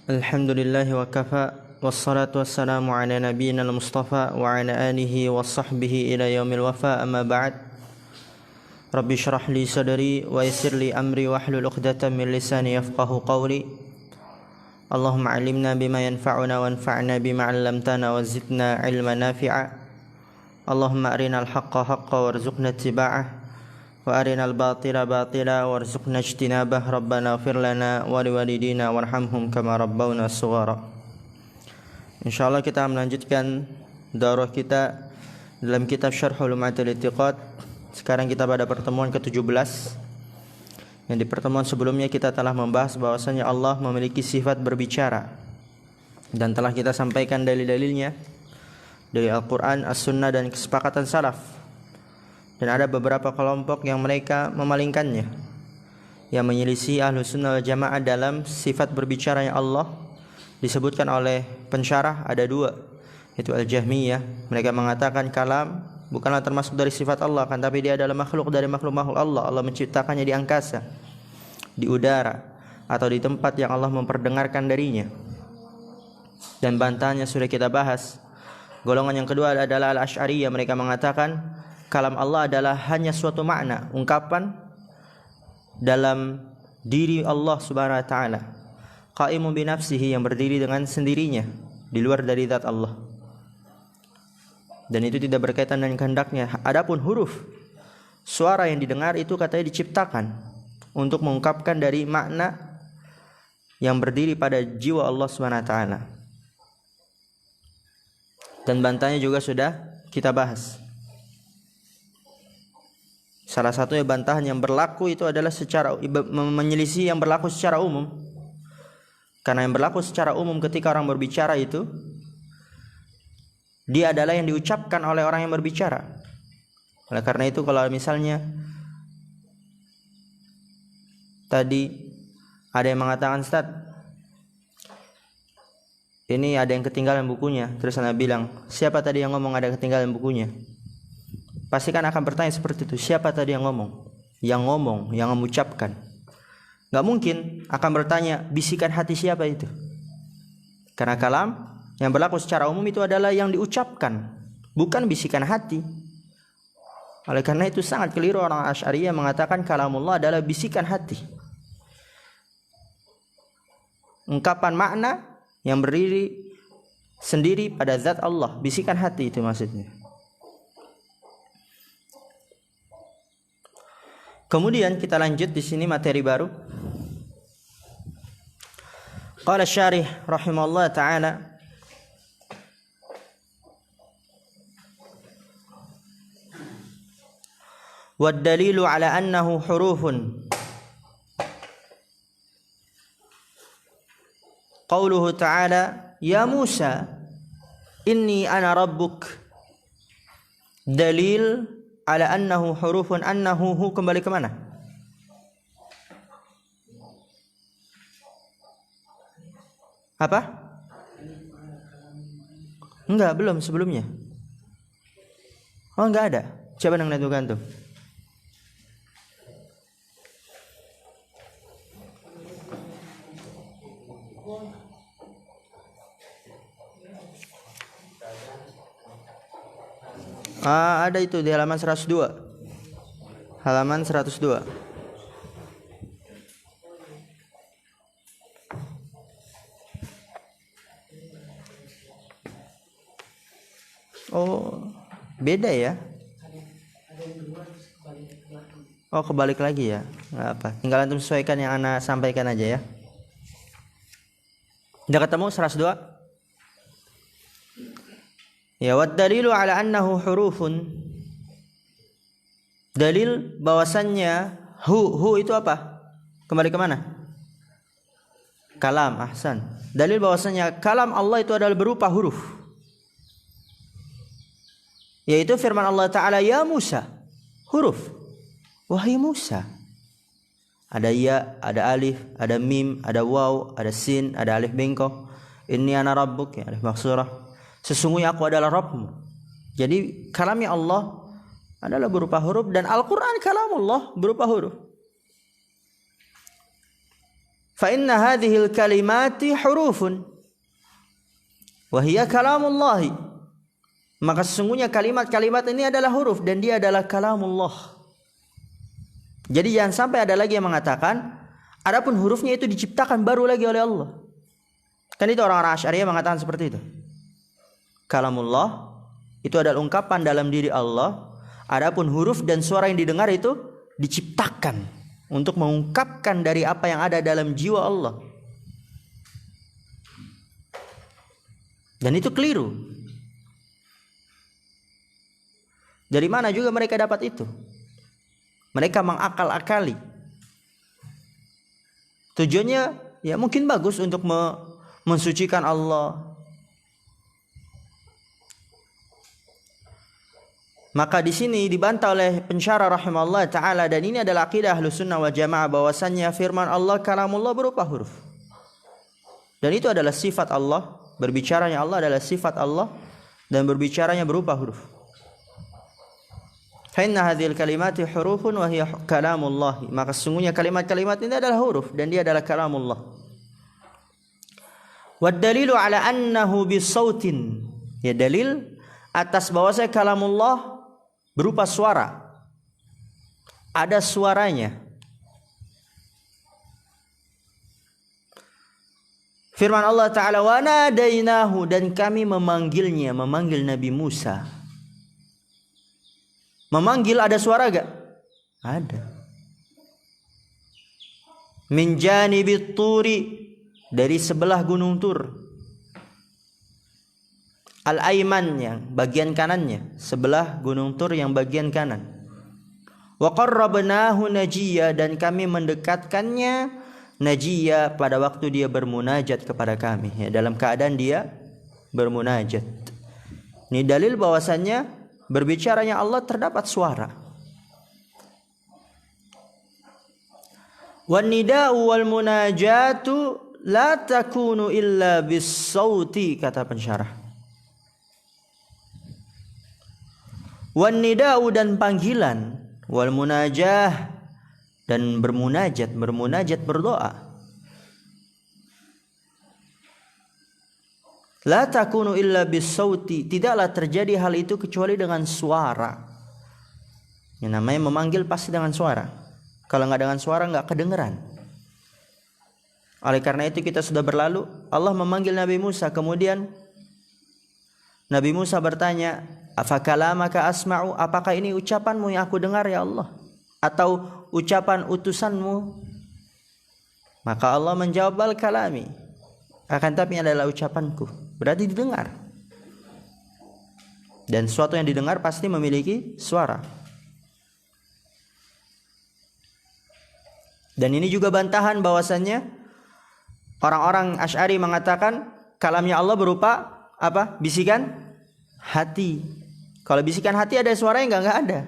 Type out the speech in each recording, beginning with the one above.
Alhamdulillahi wa kafa wassalatu wassalamu ala nabiyyina al-mustafa wa ala alihi wa sahbihi ila yaumil wafa amma ba'd. Rabbi shrah li sadri wa yassir li amri wahlul 'uqdatam min lisani yafqahu qawli. Allahumma 'allimna bima yanfa'una wanfa'na bima 'allamtana wa zidna 'ilman nafi'a. Allahumma arinal haqqa haqqan warzuqna ittiba'ah wa arinal batila batila warzuqna ijtinabah. Rabbana ighfir lana wa liwalidina warhamhum kama rabbawna shighara. Insyaallah kita melanjutkan daurah kita dalam kitab Syarhul Ma'atil I'tiqad. Sekarang kita pada pertemuan ke-17. Yang di pertemuan sebelumnya kita telah membahas bahwasanya Allah memiliki sifat berbicara, dan telah kita sampaikan dalil-dalilnya dari Al-Qur'an, As-Sunnah dan kesepakatan salaf. Dan ada beberapa kelompok yang mereka memalingkannya, yang menyelisih Ahlus Sunnah wal Jamaah dalam sifat berbicaranya Allah. Disebutkan oleh pensyarah ada dua, yaitu Al-Jahmiyah. Mereka mengatakan kalam bukanlah termasuk dari sifat Allah, kan tapi dia adalah makhluk dari makhluk-makhluk Allah. Allah menciptakannya di angkasa, di udara, atau di tempat yang Allah memperdengarkan darinya. Dan bantahannya sudah kita bahas. Golongan yang kedua adalah Al-Asy'ariyah. Mereka mengatakan kalam Allah adalah hanya suatu makna, ungkapan dalam diri Allah Subhanahu wa taala, qaimun bi nafsihi, yang berdiri dengan sendirinya di luar dari zat Allah, dan itu tidak berkaitan dengan kehendaknya. Adapun huruf, suara yang didengar itu katanya diciptakan untuk mengungkapkan dari makna yang berdiri pada jiwa Allah Subhanahu wa taala. Dan bantahnya juga sudah kita bahas. Salah satunya bantahan yang berlaku itu adalah menyelisih yang berlaku secara umum. Karena yang berlaku secara umum ketika orang berbicara itu, dia adalah yang diucapkan oleh orang yang berbicara. Oleh karena itu kalau misalnya tadi ada yang mengatakan, Ustaz, ini ada yang ketinggalan bukunya. Terus Anda bilang, siapa tadi yang ngomong ada ketinggalan bukunya? Pasti kan akan bertanya seperti itu, siapa tadi yang ngomong? Yang ngomong, yang mengucapkan. Gak mungkin akan bertanya bisikan hati siapa itu. Karena kalam yang berlaku secara umum itu adalah yang diucapkan, bukan bisikan hati. Oleh karena itu sangat keliru orang Asy'ariyah mengatakan kalamullah adalah bisikan hati, ungkapan makna yang berdiri sendiri pada zat Allah. Bisikan hati itu maksudnya. Kemudian kita lanjut di sini materi baru. Qala syarih rahimahullah ta'ala, wad dalilu ala annahu hurufun qauluhu ta'ala ya Musa inni ana rabbuk. Dalil ala annahu hurufun, annahu hu kembali ke mana? Apa? Enggak, belum sebelumnya. Oh, enggak ada. Coba yang nentukan tuh. Ada itu di halaman 102. Halaman 102. Oh, beda ya? Oh, kebalik lagi ya? Nggak apa. Tinggal antum sesuaikan yang ana sampaikan aja ya. Udah ketemu 102? Ya, wad dalilu ala annahu hurufun. Dalil bahwasannya hu itu apa? Kembali ke mana? Kalam, ahsan. Dalil bahwasannya kalam Allah itu adalah berupa huruf. Yaitu firman Allah Ta'ala, ya Musa. Huruf. Wahai Musa. Ada ya, ada alif, ada mim, ada waw, ada sin, ada alif bengkok. Inni ana rabbuk, ya alif maksurah. Sesungguhnya aku adalah Rabbmu. Jadi kalamnya Allah adalah berupa huruf, dan Al-Quran kalamullah berupa huruf. fa inna hadhil kalimati hurufun wa hiya kalamullah. Maka sesungguhnya kalimat-kalimat ini adalah huruf dan dia adalah kalamullah. Jadi jangan sampai ada lagi yang mengatakan adapun hurufnya itu diciptakan baru lagi oleh Allah. Kan itu orang-orang Asy'ariyah mengatakan seperti itu. Kalamullah itu adalah ungkapan dalam diri Allah. Adapun huruf dan suara yang didengar itu diciptakan untuk mengungkapkan dari apa yang ada dalam jiwa Allah. Dan itu keliru. Dari mana juga mereka dapat itu? Mereka mengakal-akali. Tujuannya ya mungkin bagus untuk mensucikan Allah. Maka di sini dibantah oleh pensyarah rahimahullah taala, dan ini adalah akidah Ahlussunnah wal Jamaah bahwasannya firman Allah kalamullah berupa huruf. Dan itu adalah sifat Allah, berbicaranya Allah adalah sifat Allah dan berbicaranya berupa huruf. Fa inna hadhil kalimati hurufun wa hiya kalamullah. Maka sesungguhnya kalimat-kalimat ini adalah huruf dan dia adalah kalamullah. Wad dalilu ala annahu bisautin. Ya, dalil atas bahwasanya kalamullah berupa suara. Ada suaranya. Firman Allah Ta'ala, wa nadainahu, dan kami memanggilnya, memanggil Nabi Musa. Memanggil ada suara gak? Ada. Min janibit turi, dari sebelah gunung Tur. Al-Aiman, yang bagian kanannya, sebelah gunung Tur yang bagian kanan. Wa qarrabnahu najiyya, dan kami mendekatkannya najiyya pada waktu dia bermunajat kepada kami, ya, dalam keadaan dia bermunajat. Ini dalil bahwasannya berbicaranya Allah terdapat suara. Wan nida'u wal munajatu la takunu illa bis sauti, kata pensyarah. Wan nida'u, dan panggilan, wal munajah, dan bermunajat berdoa. La takunu illa bisauti, tidaklah terjadi hal itu kecuali dengan suara. Yang namanya memanggil pasti dengan suara. Kalau nggak dengan suara nggak kedengeran. Oleh karena itu kita sudah berlalu, Allah memanggil Nabi Musa, kemudian Nabi Musa bertanya, afakalamaka asma'u, apakah ini ucapanmu yang aku dengar ya Allah, atau ucapan utusanmu? Maka Allah menjawab, bal kalami, akan tapi adalah ucapanku. Berarti didengar. Dan sesuatu yang didengar pasti memiliki suara. Dan ini juga bantahan bahwasannya orang-orang Asy'ari mengatakan kalamnya Allah berupa apa? Bisikan hati. Kalau bisikan hati ada suaranya enggak ada.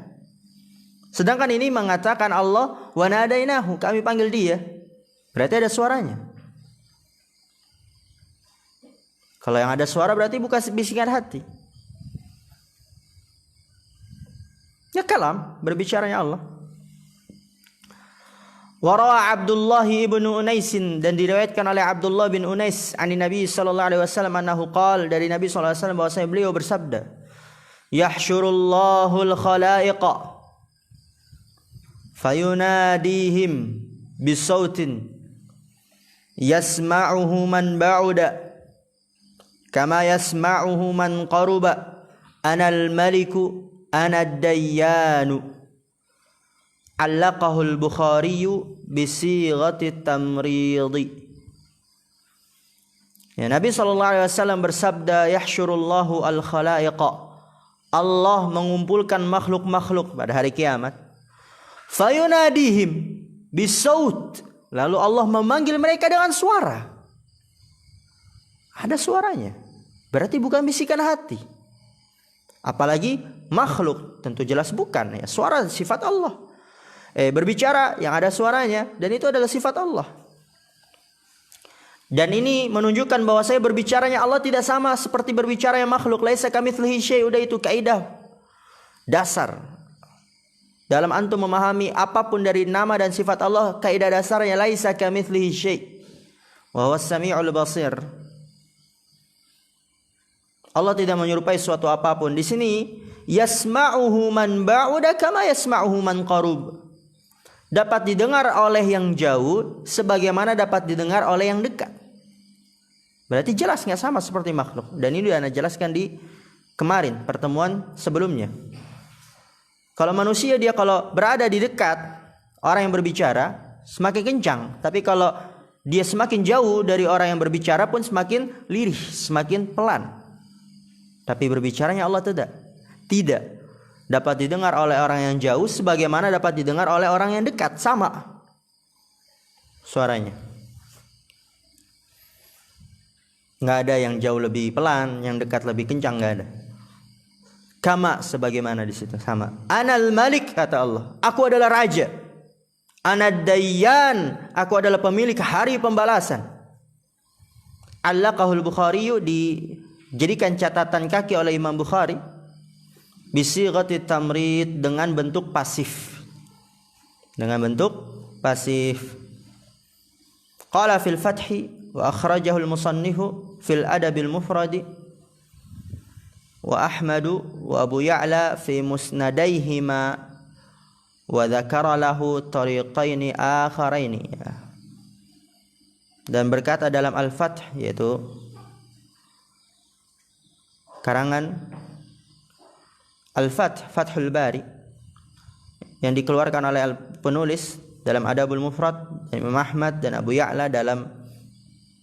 Sedangkan ini mengatakan Allah wa nadainahu, kami panggil dia. Berarti ada suaranya. Kalau yang ada suara berarti bukan bisikan hati. Ya kalam, berbicaranya Allah. Warawa Abdullah ibn Unais, dan diriwayatkan oleh Abdullah bin Unais ani Nabi sallallahu alaihi wasallam annahu qala, dari Nabi sallallahu alaihi wasallam bahwasanya beliau bersabda, yahsyurullahu al-khalaiqa fayunadihim bisautin yasma'uhu man ba'uda kama yasma'uhu man qaruba, ana al-maliku ana ad-dayyanu. Allaqahu al-Bukhari bisighati tamridi. Ya, Nabi sallallahu alaihi wasallam bersabda, yahsyurullahu al-khalaiqa, Allah mengumpulkan makhluk-makhluk pada hari kiamat. Fayunadihim bisaut, lalu Allah memanggil mereka dengan suara. Ada suaranya. Berarti bukan bisikan hati. Apalagi makhluk, tentu jelas bukan, ya. Suara sifat Allah. Berbicara yang ada suaranya, dan itu adalah sifat Allah. Dan ini menunjukkan bahwa saya berbicaranya Allah tidak sama seperti berbicaranya makhluk. Laisa kamitslihi syai', udah itu kaidah dasar dalam antum memahami apapun dari nama dan sifat Allah. Kaidah dasarnya laisa kamitslihi syai', wa huwas sami'ul basir. Allah tidak menyerupai suatu apapun. Di sini yasma'uhu man ba'uda kama yasma'uhu man qarub. Dapat didengar oleh yang jauh sebagaimana dapat didengar oleh yang dekat. Berarti jelas nggak sama seperti makhluk. Dan ini Anda jelaskan di kemarin pertemuan sebelumnya. Kalau manusia dia kalau berada di dekat orang yang berbicara semakin kencang. Tapi kalau dia semakin jauh dari orang yang berbicara pun semakin lirih, semakin pelan. Tapi berbicaranya Allah tidak dapat didengar oleh orang yang jauh sebagaimana dapat didengar oleh orang yang dekat, sama suaranya. Nggak ada yang jauh lebih pelan, yang dekat lebih kencang, nggak ada. Kama sebagaimana di situ sama. Anal Malik kata Allah, aku adalah raja. Anad Dayyan, aku adalah pemilik hari pembalasan. Allaqahul Bukhari dijadikan catatan kaki oleh Imam Bukhari bisighati tamrid dengan bentuk pasif. Dengan bentuk pasif. Qala fil Fathi wa akhrajahu al-musannifu fil Adabil Mufradi wa Ahmadu wa Abu Ya'la fi musnadaihima wa dzakara lahu tariqaini akharaini. Dan berkata dalam Al-Fath, yaitu karangan Al-Fath, Fathul Bari, yang dikeluarkan oleh penulis dalam Adabul Mufrad, Imam Ahmad dan Abu Ya'la dalam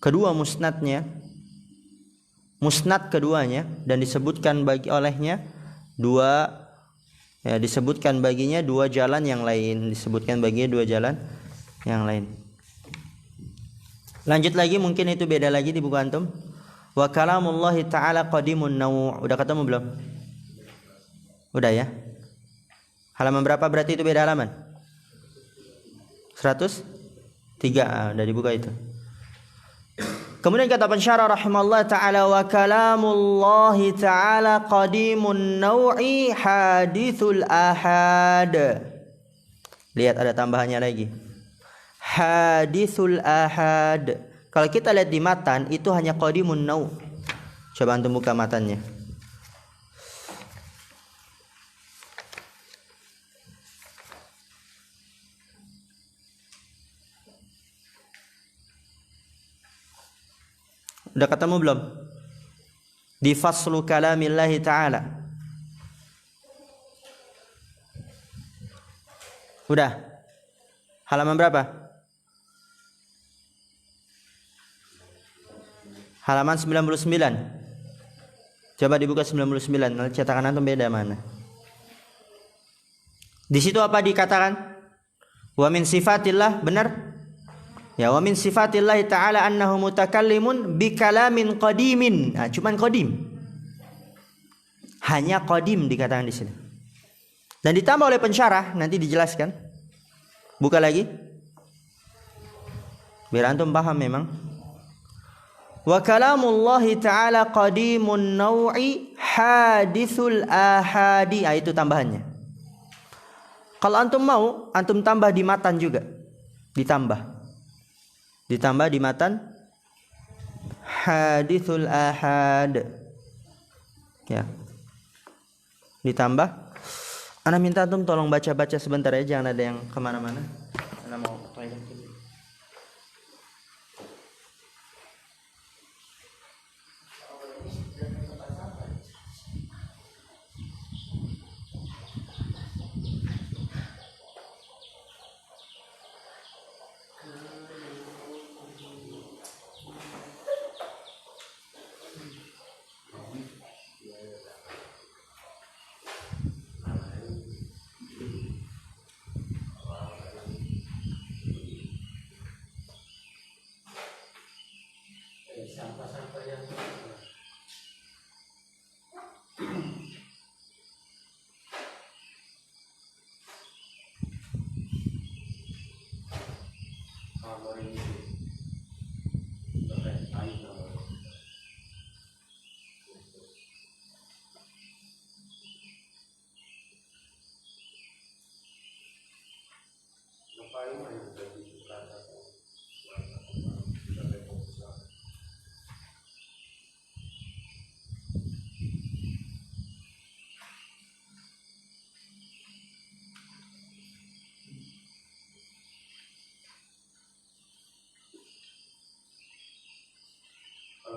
kedua musnadnya, musnad keduanya, dan disebutkan disebutkan baginya dua jalan yang lain, Lanjut lagi, mungkin itu beda lagi di buku antum. Wa kalamullahi ta'ala qadimun naw'. Udah ketemu belum? Udah ya. Halaman berapa berarti itu beda halaman? 103. Udah dibuka itu. Kemudian kata pensyarah rahimahullah ta'ala, wa kalamullahi ta'ala qadimun naw'i hadithul ahad. Lihat ada tambahannya lagi. Hadithul ahad. Kalau kita lihat di matan itu hanya qadimun naw'. Coba antum buka matannya. Udah ketemu belum? Di faslu kalamillahi ta'ala. Udah. Halaman berapa? Halaman 99. Coba dibuka 99. Cetakan antum beda mana? Di situ apa dikatakan? Wa min sifatillah, benar? Ya, wa min sifatillah ta'ala annahu mutakallimun bi kalamin qadimin. Nah, cuman qadim. Hanya qadim dikatakan di sini. Dan ditambah oleh pensyarah, nanti dijelaskan. Buka lagi. Biar antum paham memang. Wa kalamullahi ta'ala qadimun naw'i hadithul ahadi. Itu tambahannya. Kalau antum mau, antum tambah di matan juga. Ditambah di matan hadithul ahad. Ya. Ditambah. Ana minta antum tolong baca-baca sebentar ya, jangan ada yang kemana-mana. Ana mau toilet dulu.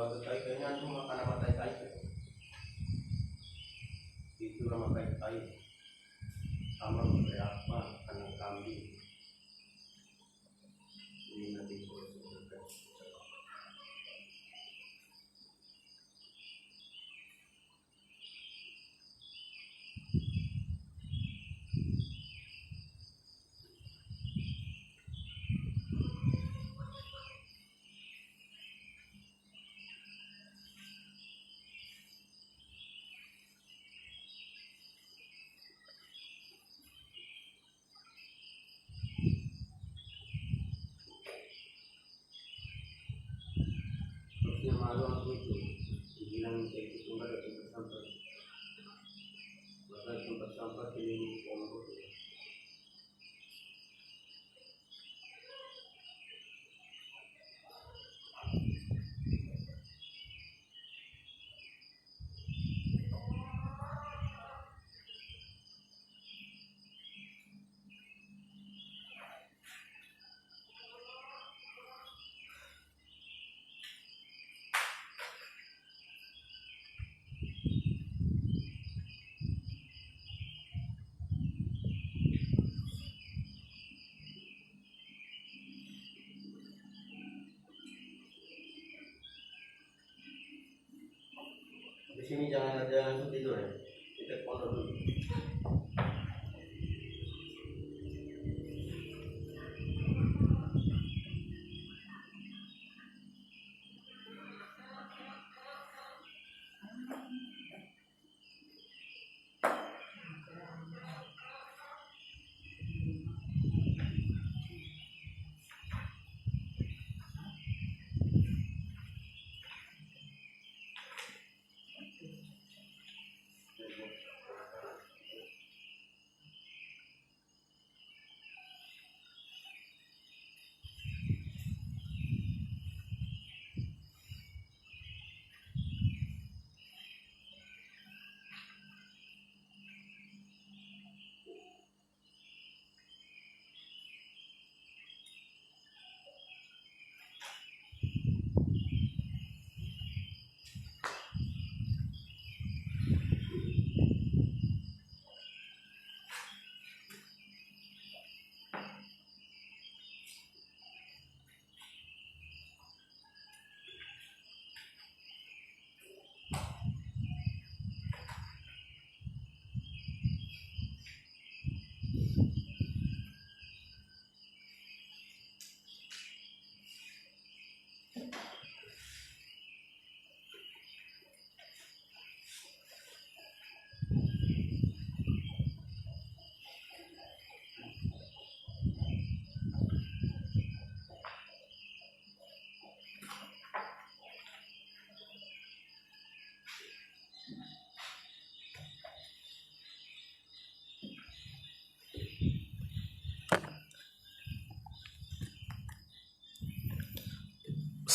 Kalau tai kayaknya antum makan nama tai. Itu nama tai. Sama kayak apa? Kandang kambing. Ini nanti malu aku itu dibilang kayak gitu nggak ada tempat sampah, maka tempat sampah ini pondok. Di sini jangan tidur ya, kita pondok dulu.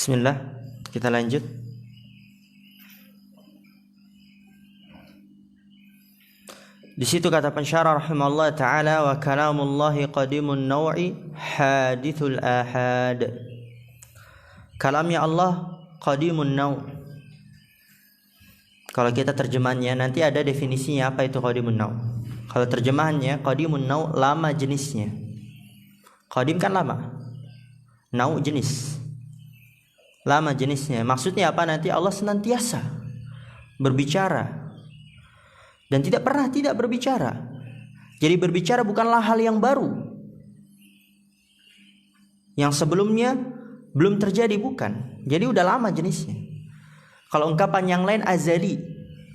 Bismillah, kita lanjut. Di situ kata pensyarah rahimahullah taala, wa kalamullahi qadimun naw'i hadithul ahad. Kalamnya Allah qadimun naw'. Kalau kita terjemahannya nanti ada definisinya apa itu qadimun naw'. Kalau terjemahannya qadimun naw' lama jenisnya. Qadim kan lama. Naw' jenis. Lama jenisnya. Maksudnya apa? Nanti Allah senantiasa berbicara dan tidak pernah tidak berbicara. Jadi berbicara bukanlah hal yang baru, yang sebelumnya belum terjadi, bukan. Jadi udah lama jenisnya. Kalau ungkapan yang lain azali,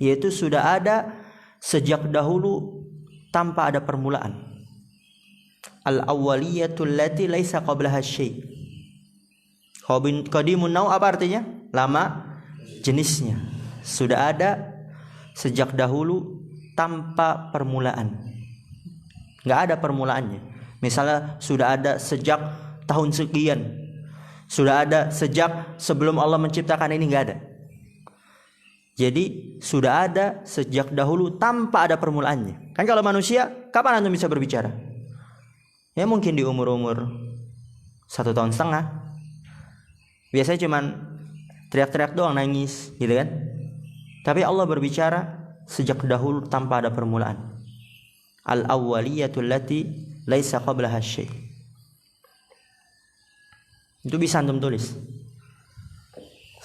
yaitu sudah ada sejak dahulu tanpa ada permulaan. Al-awwaliyatul lati laisa qablaha syai'. Qadimun naw' apa artinya? Lama jenisnya. Sudah ada sejak dahulu tanpa permulaan. Enggak ada permulaannya. Misalnya sudah ada sejak tahun sekian. Sudah ada sejak sebelum Allah menciptakan ini, enggak ada. Jadi sudah ada sejak dahulu tanpa ada permulaannya. Kan kalau manusia, kapan antum bisa berbicara? Ya mungkin di umur-umur 1,5 tahun. Biasanya cuman teriak-teriak doang, nangis, gitu kan? Tapi Allah berbicara sejak dahulu tanpa ada permulaan. Al-awwaliyatul lati laisa qablaha syai'. Itu bisa antum tulis.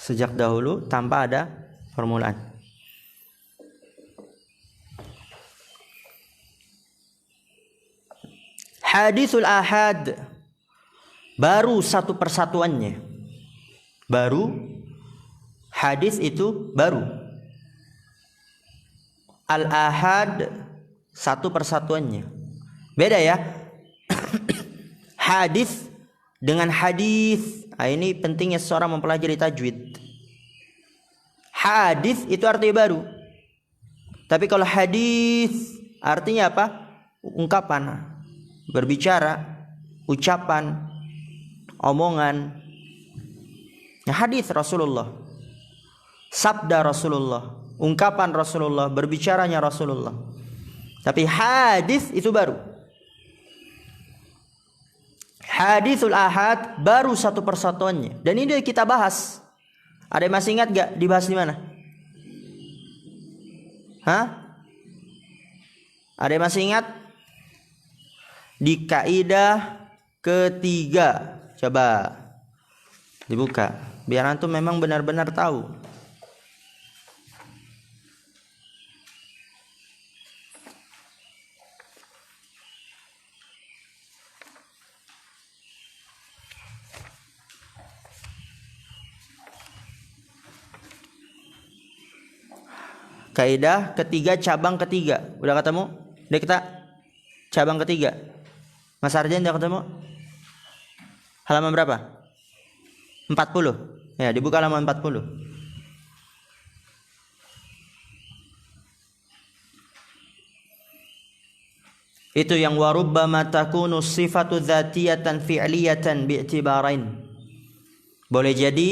Sejak dahulu tanpa ada permulaan. Haditsul ahad, baru satu persatuannya. Baru hadis itu baru. Al-ahad satu persatuannya. Beda ya. Hadis dengan hadis. Nah, ini pentingnya seorang mempelajari tajwid. Hadis itu artinya baru. Tapi kalau hadis artinya apa? Ungkapan, berbicara, ucapan, omongan. Nah, hadis Rasulullah, sabda Rasulullah, ungkapan Rasulullah, berbicaranya Rasulullah. Tapi hadis itu baru. Haditsul ahad baru satu persatuannya. Dan ini kita bahas. Ada yang masih ingat gak dibahas di mana? Hah? Ada yang masih ingat? Di kaidah ketiga. Coba dibuka biar antum memang benar-benar tahu. Kaidah ketiga, cabang ketiga. Udah ketemu? Udah kita cabang ketiga. Mas Arjan udah ketemu? Halaman berapa? 40. Ya, dibuka halaman 40. Itu yang warubbama takunu sifatu dzatiyatan fi'liyatan bi'tibarain. Boleh jadi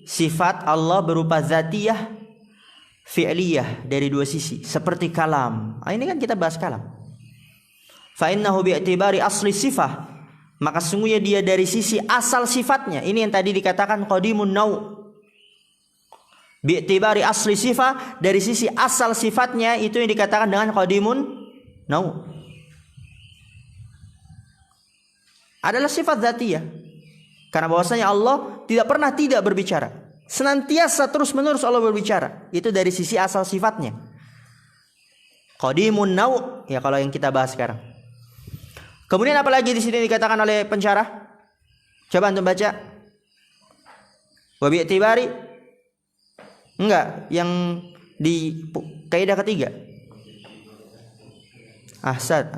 sifat Allah berupa zatiyah, fi'liyah, dari dua sisi, seperti kalam. Ini kan kita bahas kalam. Fa innahu bi'tibari asli sifah, maka sungguhnya dia dari sisi asal sifatnya. Ini yang tadi dikatakan qadimun nau'. Bi'tibari asli sifah, dari sisi asal sifatnya, itu yang dikatakan dengan qadimun nau'. Adalah sifat dzatiyah. Karena bahwasanya Allah tidak pernah tidak berbicara. Senantiasa terus-menerus Allah berbicara. Itu dari sisi asal sifatnya. Qadimun nau', ya kalau yang kita bahas sekarang. Kemudian apa lagi di sini dikatakan oleh pensyarah? Coba antum baca. Wa bi'tibari, enggak, yang di kaidah ketiga. Ahsan.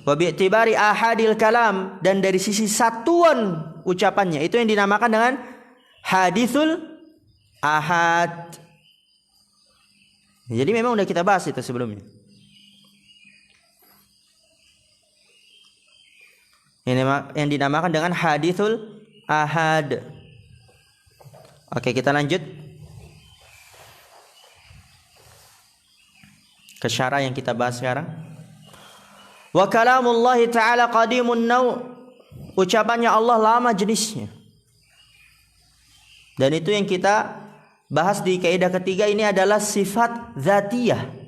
Wa bi'tibari ahadil kalam, dan dari sisi satuan ucapannya, itu yang dinamakan dengan haditsul ahad. Jadi memang udah kita bahas itu sebelumnya. Ini yang dinamakan dengan haditsul ahad. Oke, kita lanjut ke syarah yang kita bahas sekarang. Wa kalamullahi ta'ala qadimun nau'. Ucapannya Allah lama jenisnya. Dan itu yang kita bahas di kaidah ketiga, ini adalah sifat dzatiyah.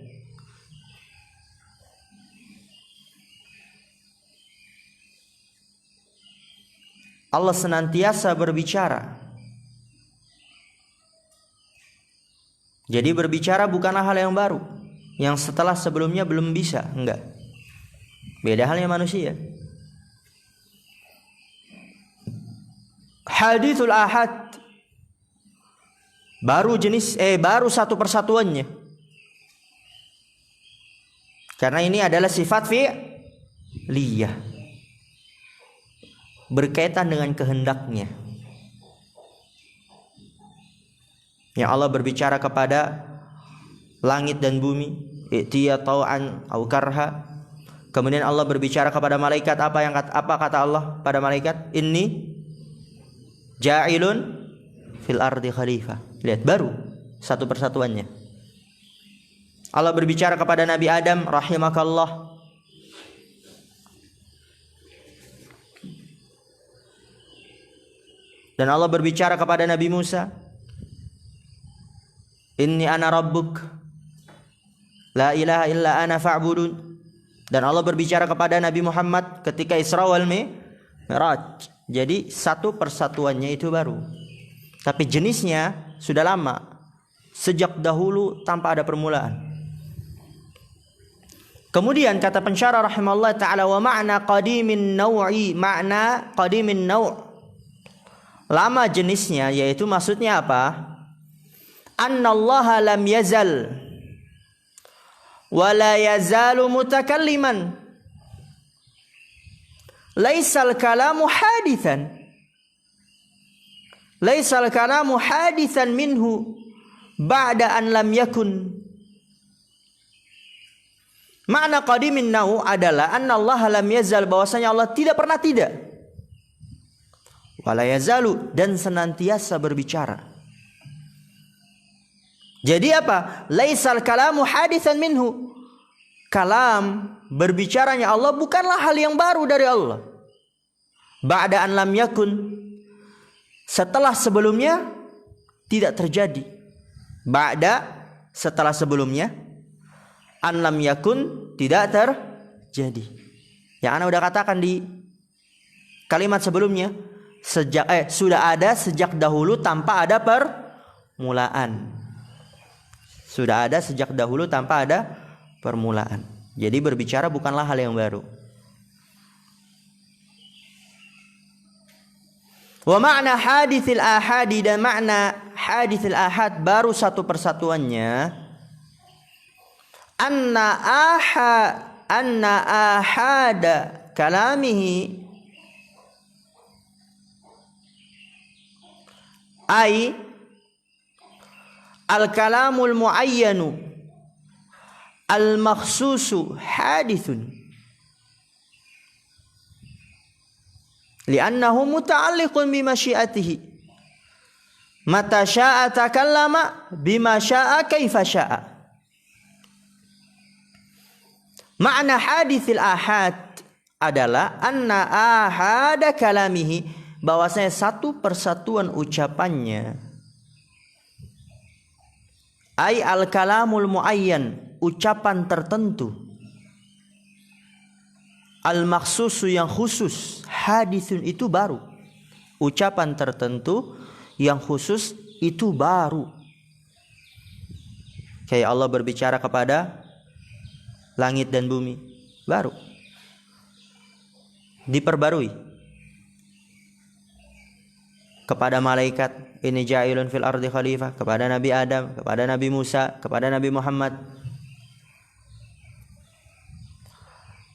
Allah senantiasa berbicara. Jadi berbicara bukanlah hal yang baru, yang setelah sebelumnya belum bisa, enggak. Beda halnya manusia. Haditsul ahad baru baru satu persatuannya. Karena ini adalah sifat fi'liyah, berkaitan dengan kehendaknya. Yang Allah berbicara kepada langit dan bumi, i'tiya tau'an au karha. Kemudian Allah berbicara kepada malaikat, apa kata Allah pada malaikat? Inni ja'ilun fil ardi khalifah. Lihat, baru satu persatuannya. Allah berbicara kepada Nabi Adam, rahimakallah. Dan Allah berbicara kepada Nabi Musa, Inni ana rabbuk la ilaha illa ana fa'budun. Dan Allah berbicara kepada Nabi Muhammad ketika Isra wal Mi'raj. Jadi satu persatuannya itu baru, tapi jenisnya sudah lama, sejak dahulu tanpa ada permulaan. Kemudian kata pensyarah rahimahullah ta'ala, wa ma'na qadimin naw'i, makna qadimin naw', lama jenisnya, yaitu maksudnya apa? Annallaha lam yazal wa la yazalu mutakalliman, laisal kalamu hadithan, laisal kalamu hadithan minhu ba'da an lam yakun. Makna qadimin naw' adalah annallaha lam yazal, bahwasanya Allah tidak pernah tidak, wala yazalu, dan senantiasa berbicara. Jadi apa? Laisal kalamu haditsan minhu, kalam, berbicaranya Allah bukanlah hal yang baru dari Allah. Ba'da an lam yakun, setelah sebelumnya tidak terjadi. Ba'da, setelah sebelumnya, an lam yakun, tidak terjadi. Yang ana udah katakan di kalimat sebelumnya, sudah ada sejak dahulu tanpa ada permulaan. Sudah ada sejak dahulu tanpa ada permulaan. Jadi berbicara bukanlah hal yang baru. Wa ma'na haditsil ahadi, dan makna haditsil ahad baru satu persatuannya, anna ahada kalamihi ay al-kalamul muayyanu al-makhsusu hadithun li'annahu muta'alliqun bimasyiatihi mata sya'a takallama bima sya'a kaifa sya'a. Makna hadithil ahad adalah anna ahada kalamihi, bahwasanya satu persatuan ucapannya, ay al-kalamul muayyan, ucapan tertentu, al-makhsusu, yang khusus, hadithun, itu baru. Ucapan tertentu yang khusus itu baru. Kayak Allah berbicara kepada langit dan bumi, baru, diperbarui. Kepada malaikat, ini ja'ilun fil ardi khalifah, kepada Nabi Adam, kepada Nabi Musa, kepada Nabi Muhammad.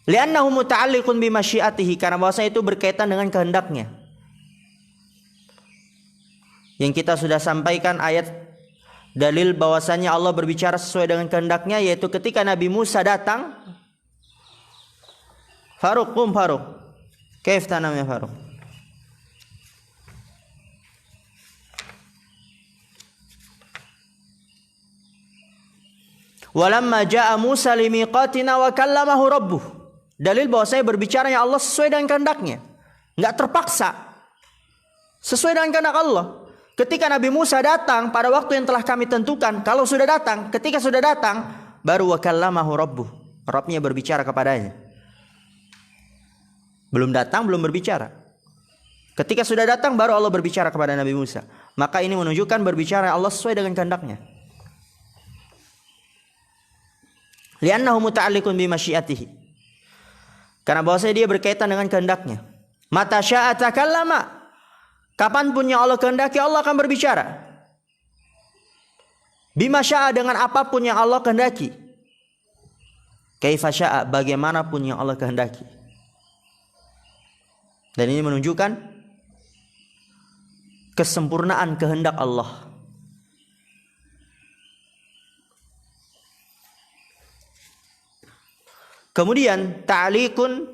Li'annahu muta'alliqun bimasyiatihi, karena bahwasanya itu berkaitan dengan kehendaknya. Yang kita sudah sampaikan ayat dalil bahwasanya Allah berbicara sesuai dengan kehendaknya, yaitu ketika Nabi Musa datang, Faruk, qum Faruk. Kaif tanam ya Faruk? Walamma ja'a Musa limiqatina wa kallamahu rabbuh. Dalil bahwa saya berbicaranya Allah sesuai dengan kehendaknya, enggak terpaksa, sesuai dengan kehendak Allah. Ketika Nabi Musa datang pada waktu yang telah kami tentukan, kalau sudah datang, ketika sudah datang, baru wa kallamahu rabbuh, Rabbnya berbicara kepadanya. Belum datang, belum berbicara. Ketika sudah datang, baru Allah berbicara kepada Nabi Musa. Maka ini menunjukkan berbicara Allah sesuai dengan kehendaknya. Li'annahu muta'alliqun bimasyiatihi, karena bahwasanya dia berkaitan dengan kehendaknya. Mata sya'a takallama, kapanpun yang Allah kehendaki Allah akan berbicara. Bima sya'a, dengan apapun yang Allah kehendaki. Kaifa sya'a, bagaimanapun yang Allah kehendaki. Dan ini menunjukkan kesempurnaan kehendak Allah. Kemudian ta'liqun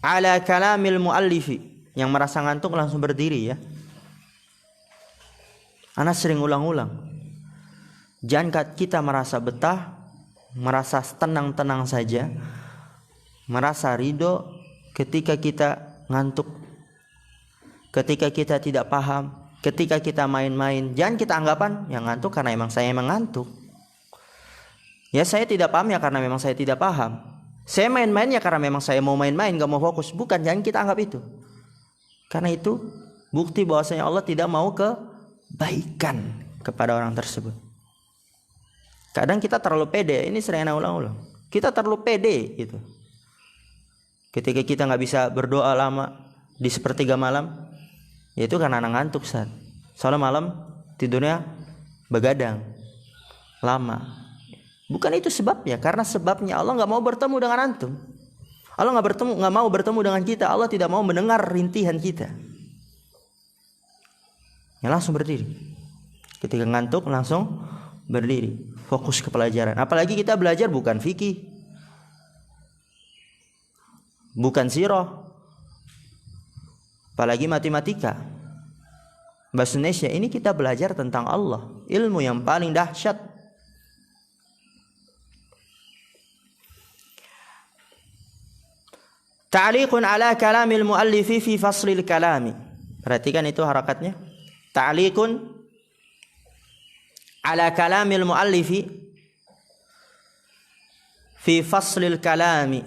ala kalamil muallifi, yang merasa ngantuk langsung berdiri ya. Ana sering ulang-ulang. Jangan kita merasa betah, merasa tenang-tenang saja, merasa ridho ketika kita ngantuk, ketika kita tidak paham, ketika kita main-main, jangan kita anggapan yang ngantuk karena emang saya emang ngantuk. Ya saya tidak paham ya karena memang saya tidak paham. Saya main-main ya karena memang saya mau main-main, gak mau fokus. Bukan, jangan kita anggap itu. Karena itu bukti bahwasanya Allah tidak mau kebaikan kepada orang tersebut. Kadang kita terlalu pede, ini sering ana ulang-ulang. Kita terlalu pede gitu. Ketika kita nggak bisa berdoa lama di sepertiga malam, yaitu karena anak ngantuk saat. Soalnya malam tidurnya begadang lama. Bukan itu sebabnya, karena sebabnya Allah nggak mau bertemu dengan antum. Allah nggak mau bertemu dengan kita. Allah tidak mau mendengar rintihan kita. Ya langsung berdiri. Ketika ngantuk langsung berdiri, fokus ke pelajaran. Apalagi kita belajar bukan fikih, bukan sirah, apalagi matematika, bahasa Indonesia. Ini kita belajar tentang Allah, ilmu yang paling dahsyat. Ta'liqun ala kalamil muallifi fi faslil kalami. Perhatikan itu harakatnya. Ta'liqun ala kalamil muallifi fi faslil kalami.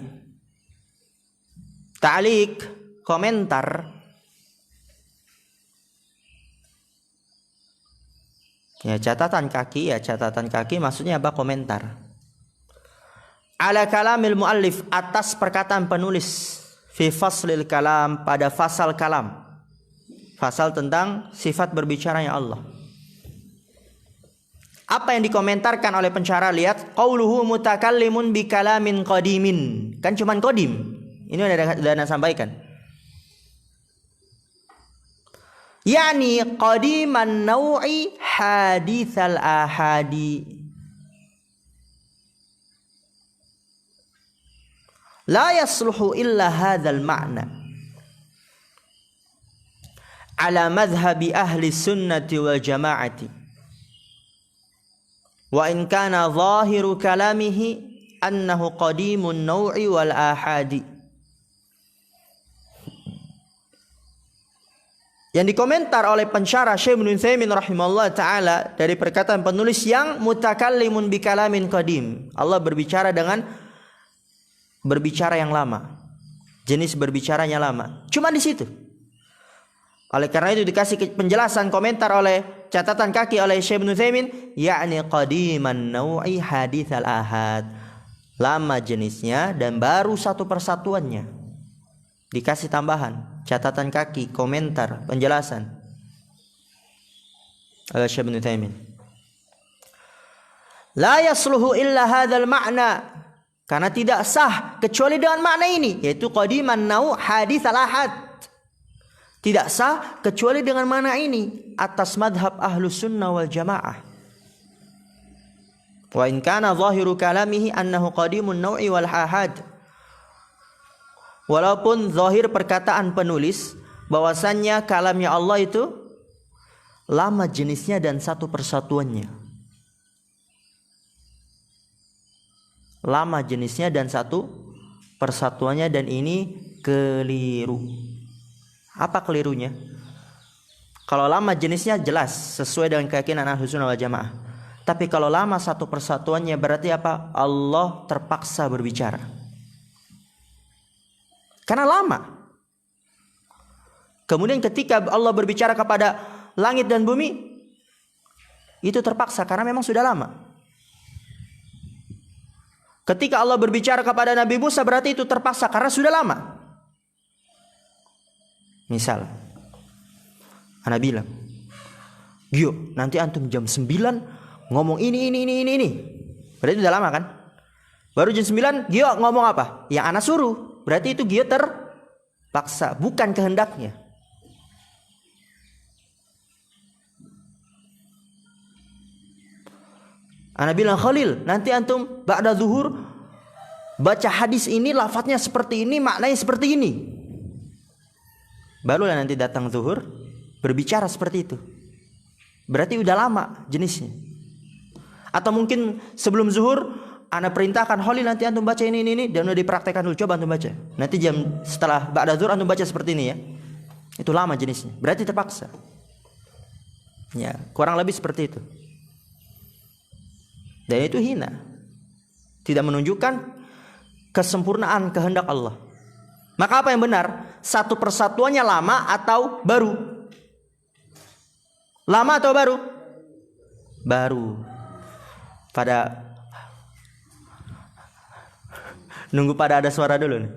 Ta'liq, komentar. Ya catatan kaki maksudnya apa? Komentar. Ala kalamil muallif, atas perkataan penulis, fi faslil kalam, pada fasal kalam. Fasal tentang sifat berbicaranya Allah. Apa yang dikomentarkan oleh pencara? Lihat, qauluhu mutakallimun bi kalamin qadimin. Kan cuman qadim. Ini udah ana sampaikan. Yani qadiman naw'i haditsal ahadi. La yasluhu illa hadzal ma'na. Ala madhhabi ahli sunnati wal jama'ati. Wa in kana zahiru kalamihi annahu qadimun naw'i wal ahadi. Yang dikomentar oleh pensyarah Syekh Ibnu Utsaimin rahimahullah taala dari perkataan penulis yang mutakallimun bi kalamin qadim. Allah berbicara dengan berbicara yang lama. Jenis berbicaranya lama. Cuma di situ. Oleh karena itu dikasih penjelasan komentar oleh catatan kaki oleh Syekh Ibnu Utsaimin, yakni qadiman naw'i haditsal ahad. Lama jenisnya dan baru satu persatuannya. Dikasih tambahan catatan kaki, komentar, penjelasan oleh Syekh Ibnu Utsaimin. La yasluhu illa hadzal ma'na, karena tidak sah kecuali dengan makna ini, yaitu qadiman naw haditsal ahad. Tidak sah kecuali dengan makna ini atas madhab ahlus sunnah wal jamaah. Wa in kana zahiru kalamihi annahu qadimun naw'i wal ahad. Walaupun zahir perkataan penulis bahwasannya kalamnya Allah itu lama jenisnya dan satu persatuannya. Lama jenisnya dan satu persatuannya, dan ini keliru. Apa kelirunya? Kalau lama jenisnya jelas sesuai dengan keyakinan Ahlus Sunnah wal Jamaah. Tapi kalau lama satu persatuannya berarti apa? Allah terpaksa berbicara. Karena lama. Kemudian ketika Allah berbicara kepada langit dan bumi, itu terpaksa karena memang sudah lama. Ketika Allah berbicara kepada Nabi Musa berarti itu terpaksa karena sudah lama. Misal, ana bilang, "Gio, nanti antum jam 9 ngomong ini. Berarti udah lama kan? Baru jam 9, Gio ngomong apa? Yang ana suruh. Berarti itu Gio terpaksa, bukan kehendaknya. Ana bilang, Khalil, nanti antum ba'da zuhur baca hadis ini, lafadznya seperti ini, maknanya seperti ini. Barulah nanti datang zuhur berbicara seperti itu. Berarti udah lama jenisnya. Atau mungkin sebelum zuhur ana perintahkan, Khalil nanti antum baca ini dan udah dipraktekkan dulu, coba antum baca. Nanti jam setelah ba'da zuhur antum baca seperti ini ya. Itu lama jenisnya. Berarti terpaksa. Ya, kurang lebih seperti itu. Dan itu hina. Tidak menunjukkan kesempurnaan kehendak Allah. Maka apa yang benar? Satu persatuannya lama atau baru? Lama atau baru? Baru. Nunggu pada ada suara dulu nih.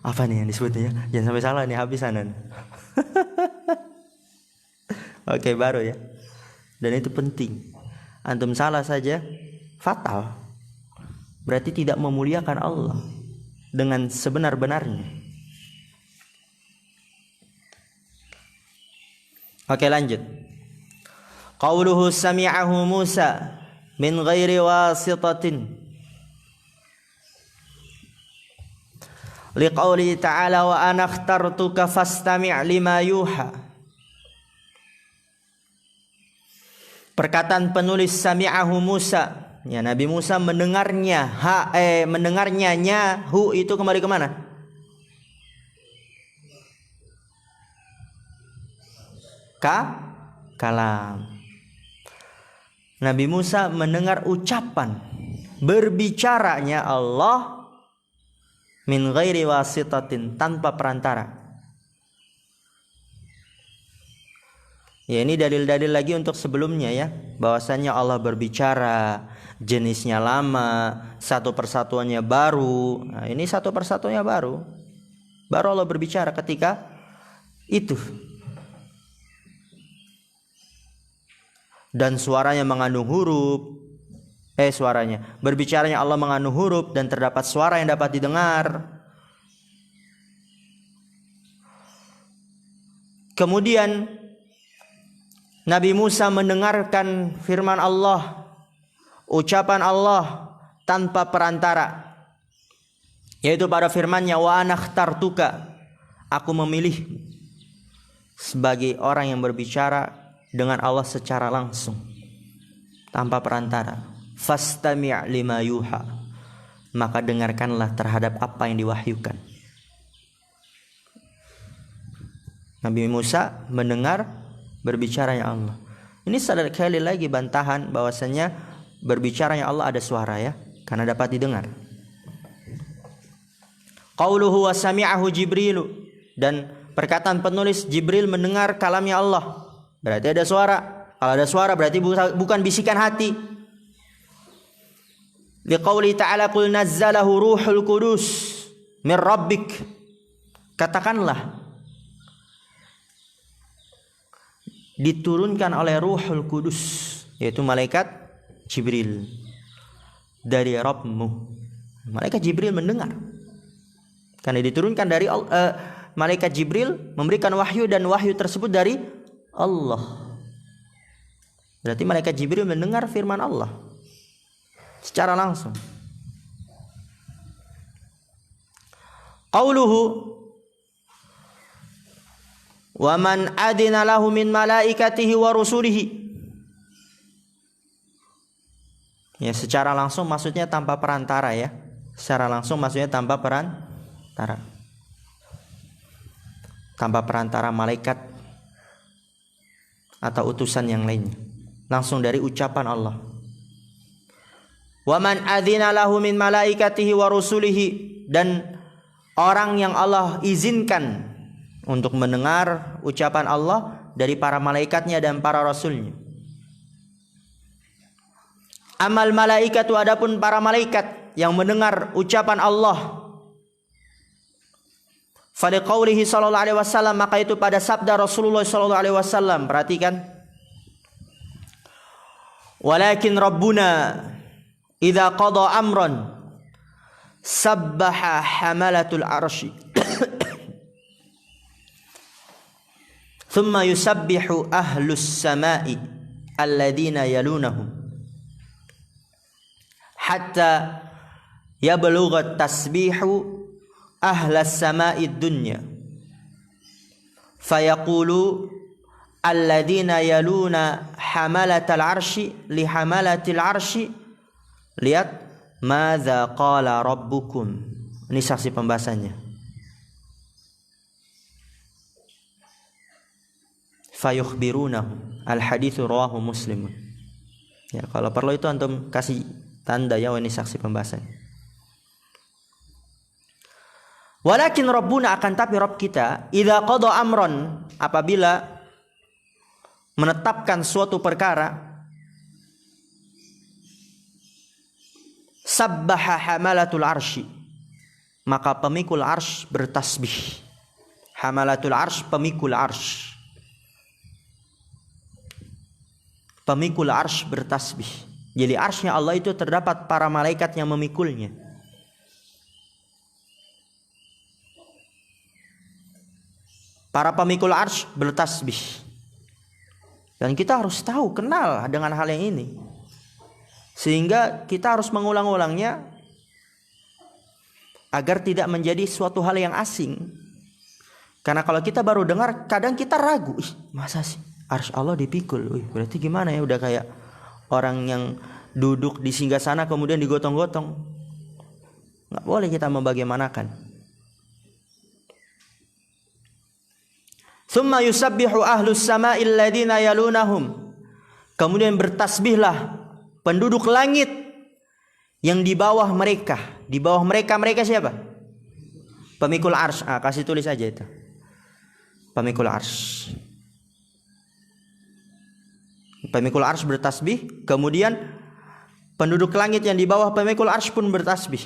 Apa nih yang disebutnya? Jangan sampai salah nih habisan. Oke, baru ya. Dan itu penting. Antum salah saja fatal. Berarti tidak memuliakan Allah dengan sebenar-benarnya. Oke, lanjut. Qauluhu sami'ahu Musa min ghairi wasitatin. Liqauli ta'ala wa ana akhtartuka fastami' lima yuha. Perkataan penulis sami'ahu Musa, ya, Nabi Musa mendengarnya. Mendengarnya hu itu kembali ke mana? Kalam. Nabi Musa mendengar ucapan berbicaranya Allah min ghairi wasitatin, tanpa perantara. Ya, ini dalil-dalil lagi untuk sebelumnya ya, bahwasanya Allah berbicara, jenisnya lama, satu persatuannya baru. Nah, ini satu persatuannya baru. Baru Allah berbicara ketika itu. Dan suaranya mengandung huruf. Berbicaranya Allah mengandung huruf dan terdapat suara yang dapat didengar. Kemudian Nabi Musa mendengarkan firman Allah, ucapan Allah tanpa perantara, yaitu pada firman-Nya wa ana akhtartuka, aku memilih, sebagai orang yang berbicara dengan Allah secara langsung tanpa perantara. Fastami' lima yuha, maka dengarkanlah terhadap apa yang diwahyukan. Nabi Musa mendengar berbicaranya Allah. Ini sekali lagi bantahan bahwasanya berbicaranya Allah ada suara ya, karena dapat didengar. Qauluhu wa sami'ahu Jibrilu, dan perkataan penulis Jibril mendengar kalamnya Allah. Berarti ada suara. Kalau ada suara berarti bukan bisikan hati. Liqauli ta'ala qul nazzalahu ruhul qudus min rabbik. Katakanlah, diturunkan oleh Ruhul Kudus, yaitu malaikat Jibril, dari Rabbmu. Malaikat Jibril mendengar, karena diturunkan dari malaikat Jibril memberikan wahyu, dan wahyu tersebut dari Allah. Berarti malaikat Jibril mendengar firman Allah secara langsung. Qauluhu wa man adina lahu min malaikatihi wa rusulihi. Ya, secara langsung maksudnya tanpa perantara ya. Secara langsung maksudnya tanpa perantara. Tanpa perantara malaikat atau utusan yang lainnya. Langsung dari ucapan Allah. Wa man adina lahu min malaikatihi wa rusulihi, dan orang yang Allah izinkan untuk mendengar ucapan Allah dari para malaikatnya dan para rasulnya. Amal malaikatu, adapun para malaikat yang mendengar ucapan Allah, faliqaulihi sallallahu alaihi wasallam, maka itu pada sabda Rasulullah sallallahu alaihi wasallam. Perhatikan, walakin rabbuna idza qada amran sabbaha hamalatul arsy thumma yusabbihu ahlus sama'i alladhina yalunahum hatta yablugha tasbihu ahlas sama'i dunya fayaqulu alladhina yaluna hamalatal arsy li hamalatil arsy, lihat, madza qala rabbukum. Ini saksi pembahasannya. Fayukhbirunahum, Al haditsu rawahu Muslim. Ya, kalau perlu itu antum kasih tanda ya ini saksi pembahasan. Walakin Rabbuna, akan tapi Rabb kita, idza qada amran, apabila menetapkan suatu perkara, sabbaha hamalatul arsy, maka pemikul arsy bertasbih. Hamalatul arsy, pemikul arsy. Pemikul arsy bertasbih. Jadi arsy-nya Allah itu terdapat para malaikat yang memikulnya. Para pemikul arsy bertasbih. Dan kita harus tahu, kenal dengan hal yang ini. Sehingga kita harus mengulang-ulangnya agar tidak menjadi suatu hal yang asing. Karena kalau kita baru dengar, kadang kita ragu, masa sih arsy Allah dipikul? Berarti gimana ya, udah kayak orang yang duduk di singgasana kemudian digotong-gotong. Nggak boleh kita membagaimanakan. Tsumma yusabbihu ahlus sama'i alladziina yalunahum. Kemudian bertasbihlah penduduk langit yang di bawah mereka. Di bawah mereka siapa? Pemikul arsy. Kasih tulis aja itu. Pemikul arsy. Pemikul arsy bertasbih, kemudian penduduk langit yang di bawah pemikul arsy pun bertasbih.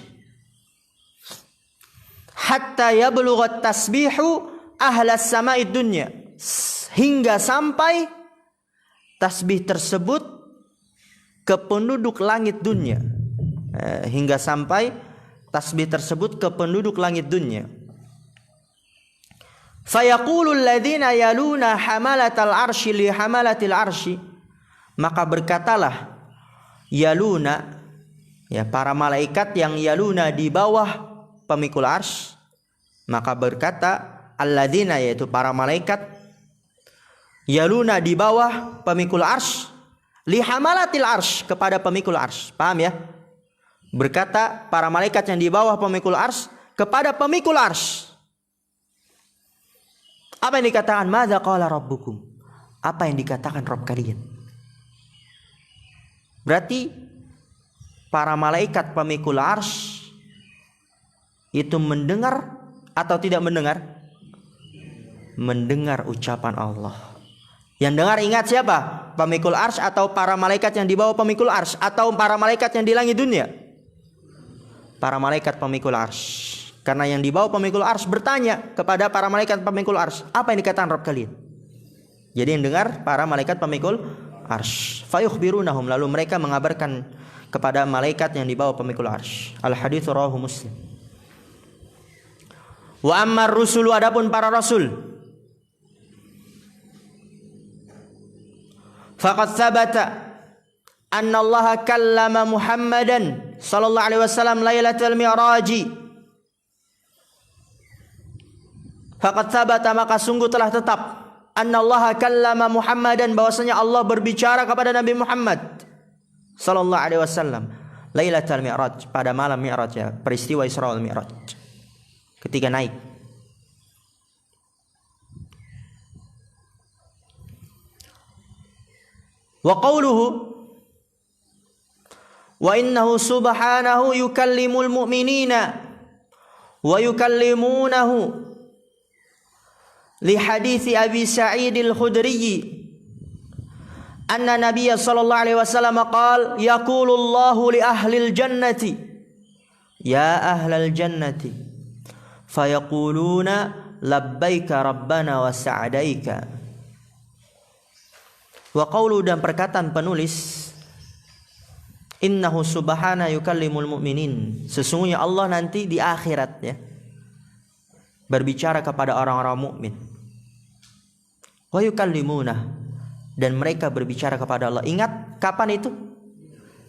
Hatta yablughat tasbihu ahlas sama'id dunya, hingga sampai tasbih tersebut ke penduduk langit dunia. Hingga sampai tasbih tersebut ke penduduk langit dunia. Fayaqulul ladzina yaluna hamalatal arsy li hamalatil arsy, maka berkatalah yaluna, ya, para malaikat yang yaluna di bawah pemikul arsy, maka berkata alladzina, yaitu para malaikat yaluna di bawah pemikul arsy, li hamalatil arsy, kepada pemikul arsy. Paham ya? Berkata para malaikat yang di bawah pemikul arsy kepada pemikul arsy. Apa yang dikatakan? Madza qala rabbukum? Apa yang dikatakan Rabb kalian? Berarti para malaikat pemikul arsy itu mendengar atau tidak mendengar? Mendengar ucapan Allah. Yang dengar ingat siapa? Pemikul arsy atau para malaikat yang di bawah pemikul arsy, atau para malaikat yang di langit dunia? Para malaikat pemikul arsy. Karena yang di bawah pemikul arsy bertanya kepada para malaikat pemikul arsy, apa yang dikatakan Rabb kalian? Jadi yang dengar para malaikat pemikul arsy. Fayukhbirunahum, lalu mereka mengabarkan kepada malaikat yang di bawah pemikul arsy. Al hadits rawahu Muslim. Wa ammar rusulu, adapun para rasul, faqad thabata anna Allah kallama Muhammadan sallallahu alaihi wasallam lailatul mi'raj. Faqad thabata, maka sungguh telah tetap, anna Allah kallama Muhammadan, bahwasanya Allah berbicara kepada Nabi Muhammad sallallahu alaihi wasallam lailatul mi'raj, pada malam mi'raj, ya, peristiwa Isra wal Mi'raj, ketika naik. Wa qawluhu wa innahu subhanahu yukallimul mu'minina wa yukallimunahu, li hadithi Abi Sa'id al-Khudri anna Nabiyya sallallahu alaihi wasallam qala yaqulu Allahu li ahlil jannati ya ahlal jannati fayaquluna labbaika rabbana wa sa'daika. Wa qawlu, dan perkataan penulis, innahu subhana yukallimul mu'minin, sesungguhnya Allah nanti di akhirat, ya, berbicara kepada orang-orang mukmin. Wa yukallimuna, dan mereka berbicara kepada Allah. Ingat kapan itu?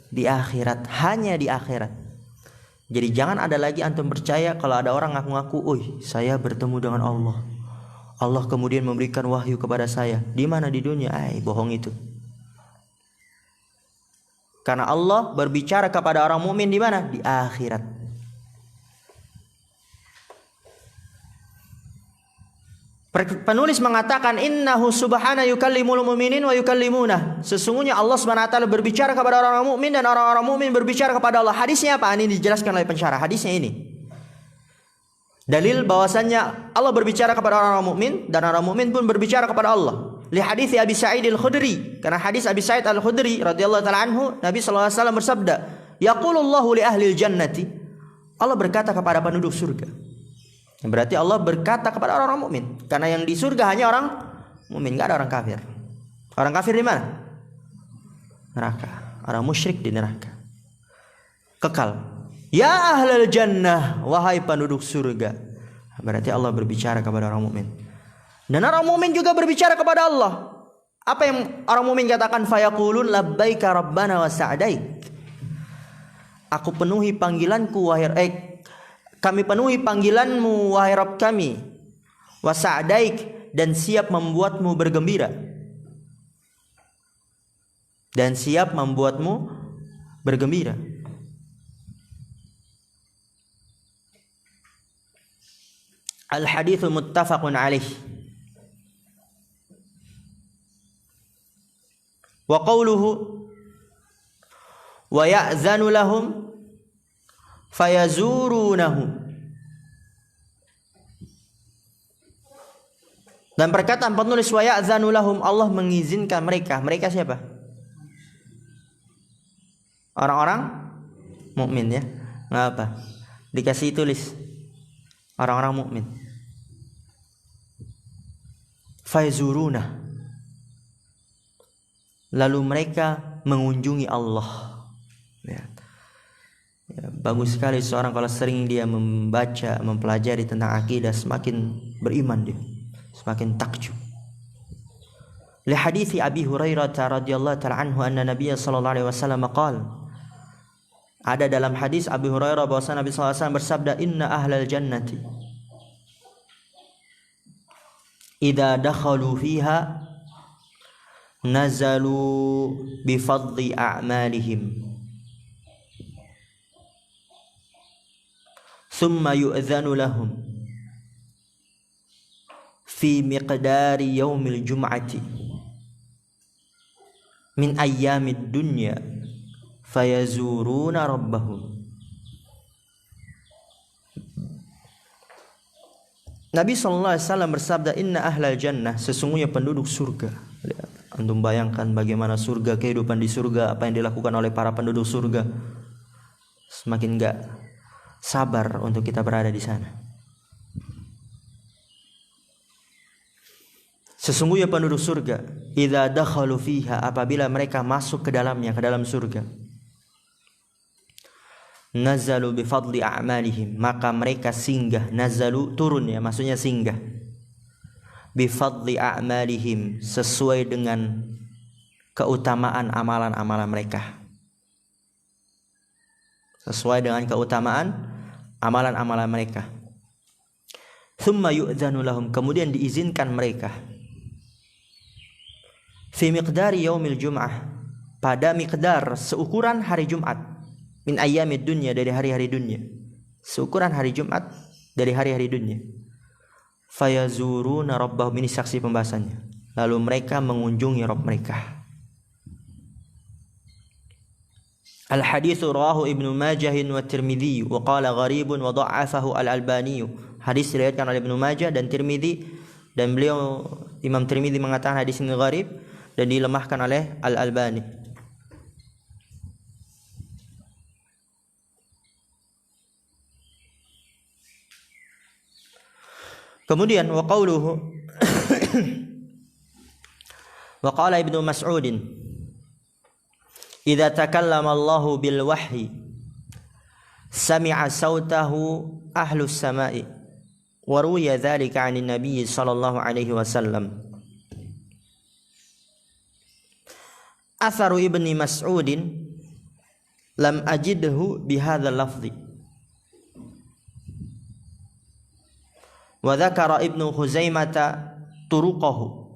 Di akhirat, hanya di akhirat. Jadi jangan ada lagi antum percaya kalau ada orang ngaku-ngaku, saya bertemu dengan Allah, Allah kemudian memberikan wahyu kepada saya. Di mana? Di dunia. Bohong itu. Karena Allah berbicara kepada orang mukmin di mana? Di akhirat. Penulis mengatakan innahu subhana yukallimul mu'minin wa yukallimuna. Sesungguhnya Allah Subhanahu wa taala berbicara kepada orang-orang mukmin dan orang-orang mukmin berbicara kepada Allah. Hadisnya apa? Ini dijelaskan oleh pensyarah. Hadisnya ini. Dalil bahwasannya Allah berbicara kepada orang-orang mukmin dan orang mukmin pun berbicara kepada Allah. Li hadis Abi Sa'id Al-Khudri. Karena hadis Abi Sa'id Al-Khudri radhiyallahu taala anhu, Nabi sallallahu alaihi wasallam bersabda, "Yaqulullahu li ahli jannati." Allah berkata kepada penduduk surga. Berarti Allah berkata kepada orang-orang mukmin, karena yang di surga hanya orang mukmin, enggak ada orang kafir. Orang kafir di mana? Neraka. Orang musyrik di neraka. Kekal. Ya ahlal jannah, wahai penduduk surga. Berarti Allah berbicara kepada orang mukmin. Dan orang mukmin juga berbicara kepada Allah. Apa yang orang mukmin katakan? Fayaqulun labbaika rabbana wa sa'daik. Aku penuhi panggilanku wahai kami penuhi panggilanmu wahai Rabb kami, wa sa'daik, dan siap membuatmu bergembira. Dan siap membuatmu bergembira. Al-haditsu muttafaqun alaih. Wa qawluhu wa ya'zanu lahum fayazurunahu. Dan perkataan penulis wa ya'zanu lahum, Allah mengizinkan mereka. Mereka siapa? Orang-orang mukmin ya. Enggak apa? Dikasih tulis orang-orang mukmin. Fayazuruna. Lalu mereka mengunjungi Allah. Ya. Ya, bagus sekali seorang kalau sering dia membaca, mempelajari tentang akidah, semakin beriman dia, semakin takjub. Li hadithi Abi Hurairah radhiyallahu ta'ala anhu anna Nabiy sallallahu alaihi wasallam qala. Ada dalam hadis Abi Hurairah bahwa Nabi sallallahu alaihi wasallam bersabda, "Inna ahlal jannati idza dakhalu fiha nazalu bi fadli a'malihim." Thumma yu'adhanu lahum fi miqdari yaumil jum'ati min ayyamid dunya fayazuruna rabbahum. Nabi sallallahu alaihi wasallam bersabda, "Inna ahlal jannah," sesungguhnya penduduk surga. Lihat, antum bayangkan bagaimana surga, kehidupan di surga, apa yang dilakukan oleh para penduduk surga. Semakin enggak sabar untuk kita berada di sana. Sesungguhnya penduduk surga, idza dakhalu fiha, apabila mereka masuk ke dalamnya, ke dalam surga, nazalu bi fadli a'malihim, maka mereka singgah. Nazalu turun ya, maksudnya singgah. Bi fadli a'malihim, sesuai dengan keutamaan amalan-amalan mereka. Sesuai dengan keutamaan amalan-amalan mereka. Thumma yu'dzanu lahum, kemudian diizinkan mereka. Fi miqdari yaumil jum'ah, pada miqdar seukuran hari Jumat. Min ayyamid dunya, dari hari-hari dunia. Seukuran hari Jumat dari hari-hari dunia. Fayazuruna rabbahum, ini saksi pembahasannya. Lalu mereka mengunjungi Rabb mereka. Al-haditsu rawahu Ibnu Majah wa Tirmidzi wa qala gharibun wa dha'afahu Al-Albani. Hadis diriwayatkan oleh Ibnu Majah dan Tirmidzi, dan beliau Imam Tirmidzi mengatakan hadis ini gharib dan dilemahkan oleh Al-Albani. Kemudian wa qawluhu wa qala Ibnu Mas'udin, idza takallama Allahu bil wahyi sami'a sautahu ahlus sama'i, wa ruwiya dzalika 'anil nabiy sallallahu alaihi wasallam. Atharu Ibni Mas'udin lam ajidhu bihadzal lafzi, wa dzakara Ibnu Khuzaimah turuqahu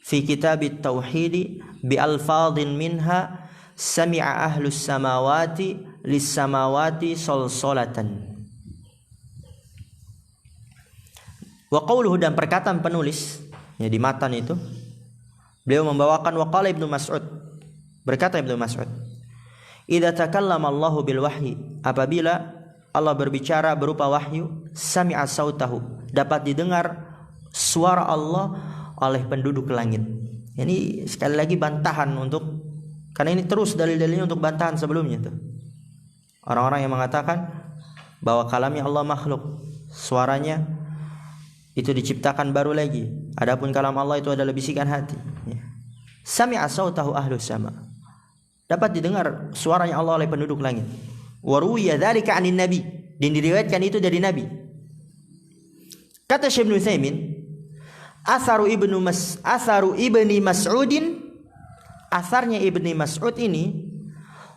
fi kitab at-tauhid bi alfadhin minha sami'a ahlus samawati lis samawati salsalatan. Wa qauluhu, dan perkataan penulis ya di matan itu, beliau membawakan waqala Ibnu Mas'ud, berkata Ibnu Mas'ud, idza takallama Allahu bil wahyi, apabila Allah berbicara berupa wahyu, sami'a sautahu, dapat didengar suara Allah oleh penduduk langit. Ini sekali lagi bantahan untuk, karena ini terus dalil-dalilnya untuk bantahan sebelumnya tuh. Orang-orang yang mengatakan bahwa kalamnya Allah makhluk, suaranya itu diciptakan baru lagi. Adapun kalam Allah itu adalah bisikan hati. Sami'a sautahu ahlus sama, dapat didengar suaranya Allah oleh penduduk langit. Wa ruwiya dzalika 'anin nabi, dan diriwayatkan itu dari Nabi. Kata Syekh Ibnu Utsaimin, Atharu ibni Mas'udin, asarnya Ibni Mas'ud ini,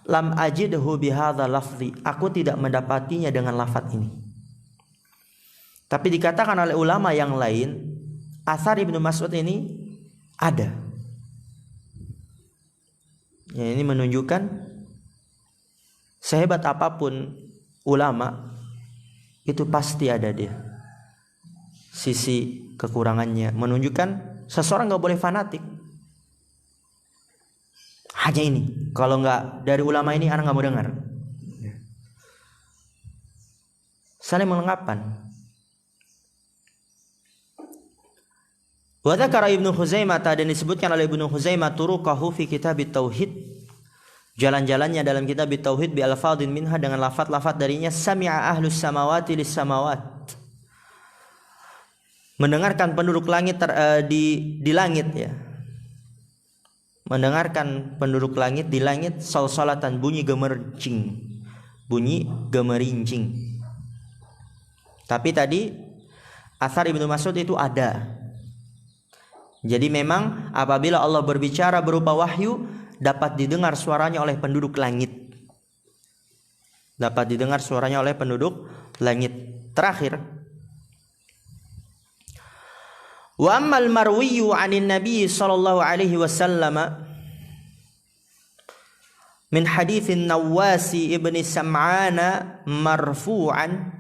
lam ajidhu bihadza lafzi, aku tidak mendapatinya dengan lafaz ini. Tapi dikatakan oleh ulama yang lain, asar Ibnu Mas'ud ini ada. Ya, ini menunjukkan sehebat apapun ulama, itu pasti ada dia sisi kekurangannya, menunjukkan seseorang gak boleh fanatik. Hanya ini, kalau gak dari ulama ini anak gak mau dengar. Saling melengkapan. Wa dzakara Ibnu Khuzaimah, dan disebutkan oleh Ibnu Khuzaimah turuqahu fi kitab tauhid, jalan-jalannya dalam kitab tauhid, bi alfadhin minha, dengan lafaz-lafaz darinya, sami'a ahlus samawati lis samawat, mendengarkan penduduk langit di langit ya. Mendengarkan penduduk langit di langit, salsalatan, bunyi gemerincing. Tapi tadi asar Ibnu Mas'ud itu ada. Jadi memang apabila Allah berbicara berupa wahyu, dapat didengar suaranya oleh penduduk langit. Dapat didengar suaranya oleh penduduk langit. Terakhir, wa ammal marwiyu 'anin nabiy sallallahu alaihi wasallam min haditsin Nawasi ibni Sam'ana marfu'an,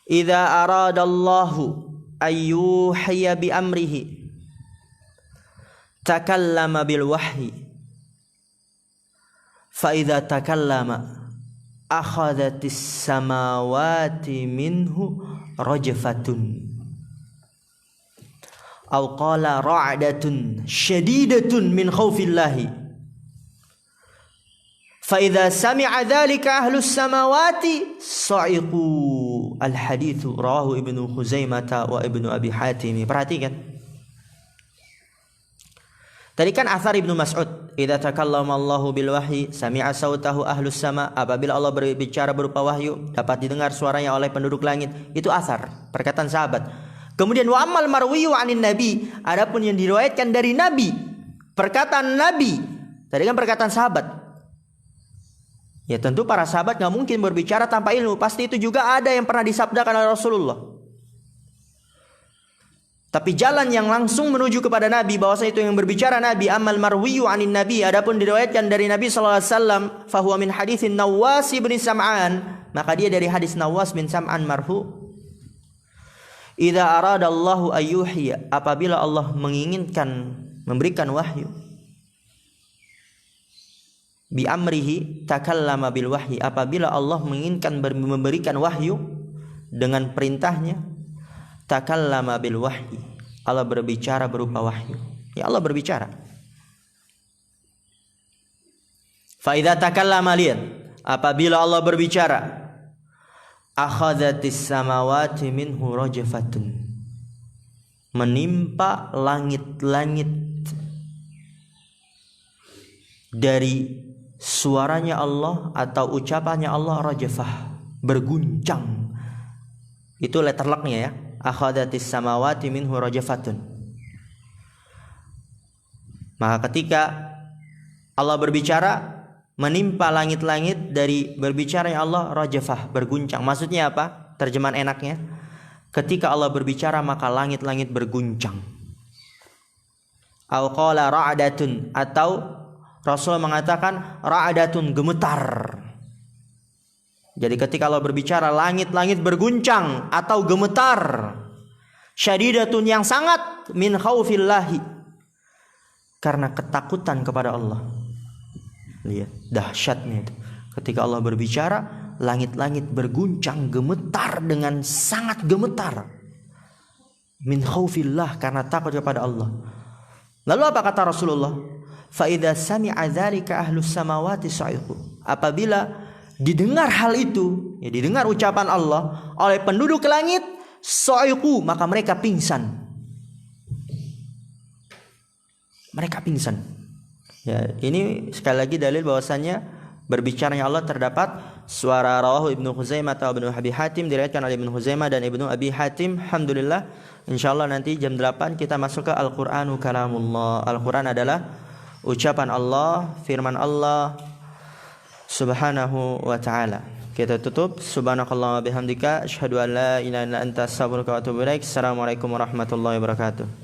idza aradallahu ayyuhiya bi amrihi takallama bil wahyi, fa idza takallama akhadhatis samawati minhu rajfatun, aw qala ra'datun syadidatun min khaufillahi, fa idza sami'a dzalika ahlus samawati sa'iqu. Al haditsu rawahu Ibnu Khuzaimah wa Ibnu Abi Hatim. Perhatikan, tadi kan asar Ibnu Mas'ud, idza takallama Allahu bil wahyi sami'a sautahu ahlus sama, apabila Allah berbicara berupa wahyu, dapat didengar suaranya oleh penduduk langit. Itu asar, perkataan sahabat. Kemudian wa amal marwiyu 'anin nabi, adapun yang diriwayatkan dari Nabi, perkataan Nabi. Tadi kan perkataan sahabat. Ya tentu para sahabat gak mungkin berbicara tanpa ilmu. Pasti itu juga ada yang pernah disabdakan oleh Rasulullah. Tapi jalan yang langsung menuju kepada Nabi, bahwasanya itu yang berbicara Nabi. Amal marwiyu 'anin nabi, adapun diriwayatkan dari Nabi sallallahu alaihi wasallam, fa huwa min haditsin Nawas bin Sam'an, maka dia dari hadis Nawas bin Sam'an marfu. Idza aradallahu ayyuhiya, apabila Allah menginginkan memberikan wahyu, bi amrihi takallama bil wahyi, apabila Allah menginginkan memberikan wahyu dengan perintahnya, takallama bil wahyi, Allah berbicara berupa wahyu. Ya Allah berbicara. Fa idza takallama, lihat, apabila Allah berbicara, akhadhatis samawati minhu rajfatun, menimpa langit-langit dari suaranya Allah atau ucapannya Allah, rajfah, berguncang. Itu letter locknya ya, akhadatis samawati minhu rajfatun. Maka ketika Allah berbicara, menimpa langit-langit dari berbicaranya Allah, rajfah, berguncang. Maksudnya apa? Terjemahan enaknya, ketika Allah berbicara maka langit-langit berguncang. Au qala ra'datun, atau Rasul mengatakan ra'datun, gemetar. Jadi ketika Allah berbicara, langit-langit berguncang atau gemetar. Syadidatun, yang sangat, min khaufillahi, karena ketakutan kepada Allah. Lihat dahsyatnya itu. Ketika Allah berbicara, langit-langit berguncang, gemetar dengan sangat gemetar. Min khaufillah, karena takut kepada Allah. Lalu apa kata Rasulullah? Fa idza sami'a dzalika ahlus samawati sa'iqu. Apabila didengar hal itu, ya didengar ucapan Allah oleh penduduk langit, sa'iqu, maka mereka pingsan. Mereka pingsan. Ya, ini sekali lagi dalil bahwasannya berbicaranya Allah terdapat suara rawahu Ibnu Khuzaimah atau Ibnu Abi Hatim, diriwayatkan oleh Ibnu Khuzaimah dan Ibnu Abi Hatim. Alhamdulillah, insyaallah nanti jam 8 kita masuk ke Al-Qur'anu kalamullah. Al-Qur'an adalah ucapan Allah, firman Allah Subhanahu wa taala. Kita tutup. Subhanakallahumma bihamdika asyhadu an la ilaha illa anta astaghfiruka wa atubu ilaik. Assalamualaikum warahmatullahi wabarakatuh.